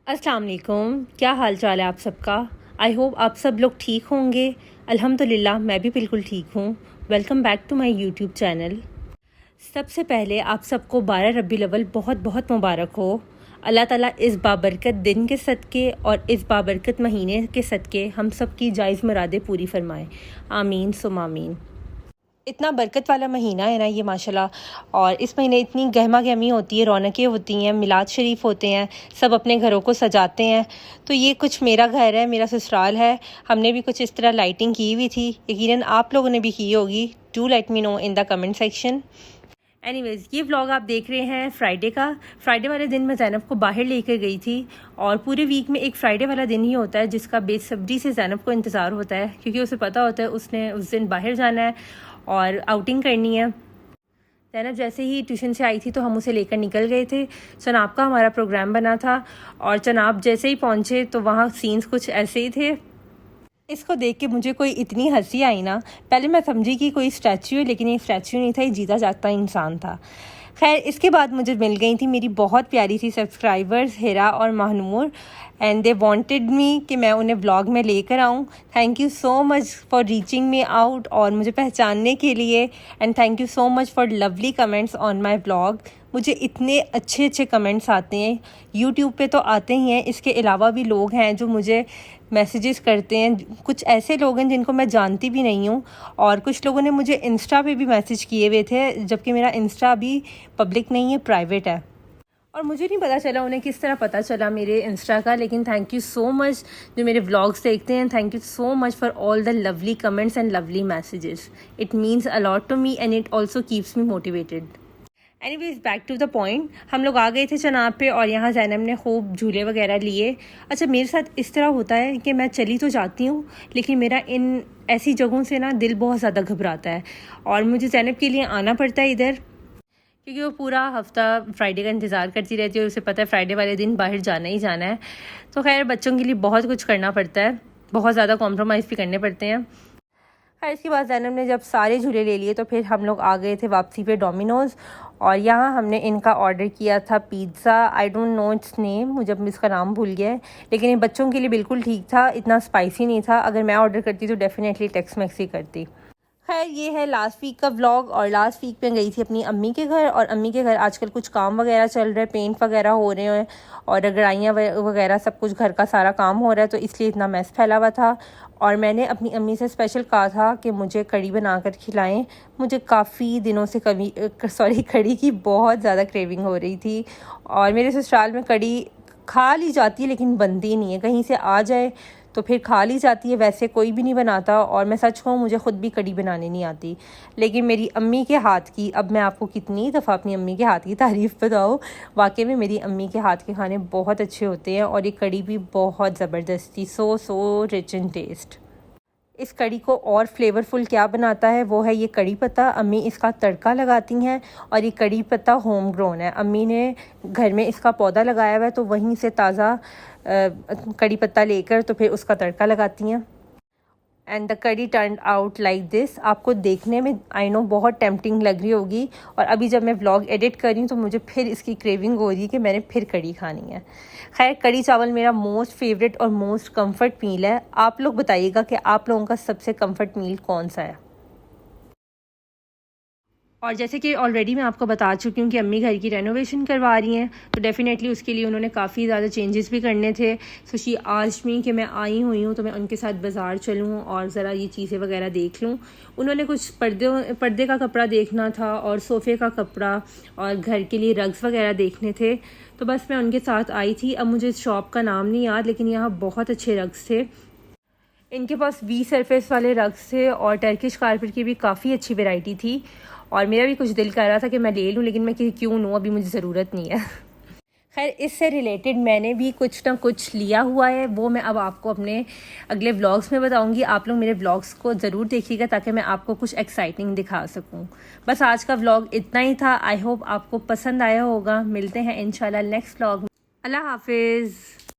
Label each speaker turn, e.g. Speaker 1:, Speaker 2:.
Speaker 1: अस्सलाम वालेकुम। क्या हाल चाल है आप सबका। आई होप आप सब लोग ठीक होंगे। अल्हम्दुलिल्लाह मैं भी बिल्कुल ठीक हूँ। Welcome back to my YouTube channel. सबसे पहले आप सबको 12 रबीउल अव्वल बहुत बहुत मुबारक हो। अल्लाह ताला इस बाबरकत दिन के सदक़े और इस बाबरकत महीने के सदक़े हम सब की जायज़ मुरादें पूरी फ़रमाए। आमीन सुम आमीन। इतना बरकत वाला महीना है ना ये माशाल्लाह। और इस महीने इतनी गहमा गहमी होती है, रौनकें होती हैं, मिलाद शरीफ होते हैं, सब अपने घरों को सजाते हैं। तो ये कुछ मेरा घर है, मेरा ससुराल है। हमने भी कुछ इस तरह लाइटिंग की हुई थी, यकीनन आप लोगों ने भी की होगी। Do let me know in the comment section. Anyways ये व्लॉग आप देख रहे हैं फ्राइडे का। फ्राइडे वाले दिन मैं ज़ैनब को बाहर लेकर गई थी और पूरे वीक में एक फ्राइडे वाला दिन ही होता है जिसका बेसब्री से ज़ैनब को इंतज़ार होता है, क्योंकि उसे पता होता है उसने उस दिन बाहर जाना है और आउटिंग करनी है। ज़ैनब जैसे ही ट्यूशन से आई थी तो हम उसे लेकर निकल गए थे। चनाब का हमारा प्रोग्राम बना था और चनाब जैसे ही पहुँचे तो वहाँ सीन्स कुछ ऐसे ही थे। इसको देख के मुझे कोई इतनी हंसी आई ना, पहले मैं समझी कि कोई स्टैचू है, लेकिन ये स्टैचू नहीं था, ये जीता जागता इंसान था। खैर इसके बाद मुझे मिल गई थी मेरी बहुत प्यारी सी सब्सक्राइबर्स हिरा और Mahnoor, and they wanted me कि मैं उन्हें व्लॉग में लेकर आऊँ। Thank you so much for reaching me out और मुझे पहचानने के लिए, and thank you so much for lovely comments on my vlog. मुझे इतने अच्छे अच्छे कमेंट्स आते हैं, यूट्यूब पे तो आते ही हैं, इसके अलावा भी लोग हैं जो मुझे मैसेजेस करते हैं। कुछ ऐसे लोग हैं जिनको मैं जानती भी नहीं हूँ, और कुछ लोगों ने मुझे इंस्टा पे भी मैसेज किए हुए थे, जबकि मेरा इंस्टा अभी पब्लिक नहीं है, प्राइवेट है। और मुझे नहीं पता चला उन्हें किस तरह पता चला मेरे इंस्टा का, लेकिन थैंक यू सो मच जो मेरे व्लॉग्स देखते हैं। Thank you so much for all the lovely comments and lovely messages. It means a lot to me and it also keeps me motivated. Anyways back to the point, हम लोग आ गए थे चनाब पे और यहाँ ज़ैनब ने खूब झूले वगैरह लिए। अच्छा मेरे साथ इस तरह होता है कि मैं चली तो जाती हूँ, लेकिन मेरा इन ऐसी जगहों से ना दिल बहुत ज़्यादा घबराता है और मुझे ज़ैनब के लिए आना पड़ता है इधर, क्योंकि वो पूरा हफ्ता फ्राइडे का इंतज़ार करती रहती है और उसे पता है फ्राइडे वाले दिन बाहर जाना ही जाना है। तो खैर बच्चों के लिए बहुत कुछ करना पड़ता है, बहुत ज़्यादा कॉम्प्रोमाइज़ भी करने पड़ते हैं। खैर इसके बाद ज़ैनब ने जब सारे झूले ले लिए तो फिर हम लोग आ गए थे वापसी पे डोमिनोज़, और यहाँ हमने इनका ऑर्डर किया था pizza. I don't know it's name, मुझे इसका नाम भूल गया है, लेकिन ये बच्चों के लिए बिल्कुल ठीक था, इतना स्पाइसी नहीं था। अगर मैं ऑर्डर करती तो डेफिनेटली टेक्स मैक्स ही करती। खैर ये है लास्ट वीक का व्लॉग, और लास्ट वीक में गई थी अपनी अम्मी के घर, और अम्मी के घर आजकल कुछ काम वगैरह चल रहा है, पेंट वगैरह हो रहे हैं और रगड़ाइयाँ वगैरह सब कुछ घर का सारा काम हो रहा है, तो इसलिए इतना मैस फैला हुआ था। और मैंने अपनी अम्मी से स्पेशल कहा था कि मुझे कड़ी बनाकर खिलाएं। मुझे काफ़ी दिनों से कड़ी की बहुत ज़्यादा क्रेविंग हो रही थी, और मेरे ससुराल में कड़ी खा ली जाती है लेकिन बनती नहीं है, कहीं से आ जाए तो फिर खा ली जाती है, वैसे कोई भी नहीं बनाता। और मैं सच कहूँ मुझे ख़ुद भी कड़ी बनाने नहीं आती, लेकिन मेरी अम्मी के हाथ की, अब मैं आपको कितनी दफ़ा अपनी अम्मी के हाथ की तारीफ़ बताऊँ, वाकई में मेरी अम्मी के हाथ के खाने बहुत अच्छे होते हैं, और ये कड़ी भी बहुत ज़बरदस्त थी, सो रिच इन टेस्ट। इस कड़ी को और फ्लेवरफुल क्या बनाता है वो है ये कड़ी पत्ता। अम्मी इसका तड़का लगाती हैं, और ये कड़ी पत्ता होम ग्रोन है, अम्मी ने घर में इसका पौधा लगाया हुआ है, तो वहीं से ताज़ा कड़ी पत्ता लेकर तो फिर उसका तड़का लगाती हैं। एंड द कड़ी टर्न आउट लाइक दिस। आपको देखने में आई नो बहुत टेम्पटिंग लग रही होगी, और अभी जब मैं व्लॉग एडिट कर रही हूँ तो मुझे फिर इसकी क्रेविंग हो रही है कि मैंने फिर कड़ी खानी है। खैर कड़ी चावल मेरा मोस्ट फेवरेट और मोस्ट कंफर्ट मील है। आप लोग बताइएगा कि आप लोगों का सबसे कंफर्ट मील कौन सा है। और जैसे कि ऑलरेडी मैं आपको बता चुकी हूँ कि अम्मी घर की रेनोवेशन करवा रही हैं, तो डेफ़िनेटली उसके लिए उन्होंने काफ़ी ज़्यादा चेंजेस भी करने थे। सो शी आस्क्ड मी कि मैं आई हुई हूँ तो मैं उनके साथ बाज़ार चलूँ और ज़रा ये चीज़ें वगैरह देख लूँ। उन्होंने कुछ पर्दे का कपड़ा देखना था और सोफ़े का कपड़ा और घर के लिए रग्स वगैरह देखने थे, तो बस मैं उनके साथ आई थी। अब मुझे इस शॉप का नाम नहीं याद, लेकिन यहाँ बहुत अच्छे रग्स थे। इनके पास वी सरफेस वाले रग्स थे और टर्किश कारपेट की भी काफ़ी अच्छी वैरायटी थी, और मेरा भी कुछ दिल कर रहा था कि मैं ले लूँ, लेकिन मैं क्यों लूँ, अभी मुझे ज़रूरत नहीं है। खैर इससे रिलेटेड मैंने भी कुछ ना कुछ लिया हुआ है, वो मैं अब आपको अपने अगले व्लॉग्स में बताऊंगी। आप लोग मेरे व्लॉग्स को ज़रूर देखिएगा ताकि मैं आपको कुछ एक्साइटिंग दिखा सकूं। बस आज का व्लॉग इतना ही था, आई होप आपको पसंद आया होगा। मिलते हैं इंशाल्लाह नेक्स्ट व्लॉग में। अल्लाह हाफिज़।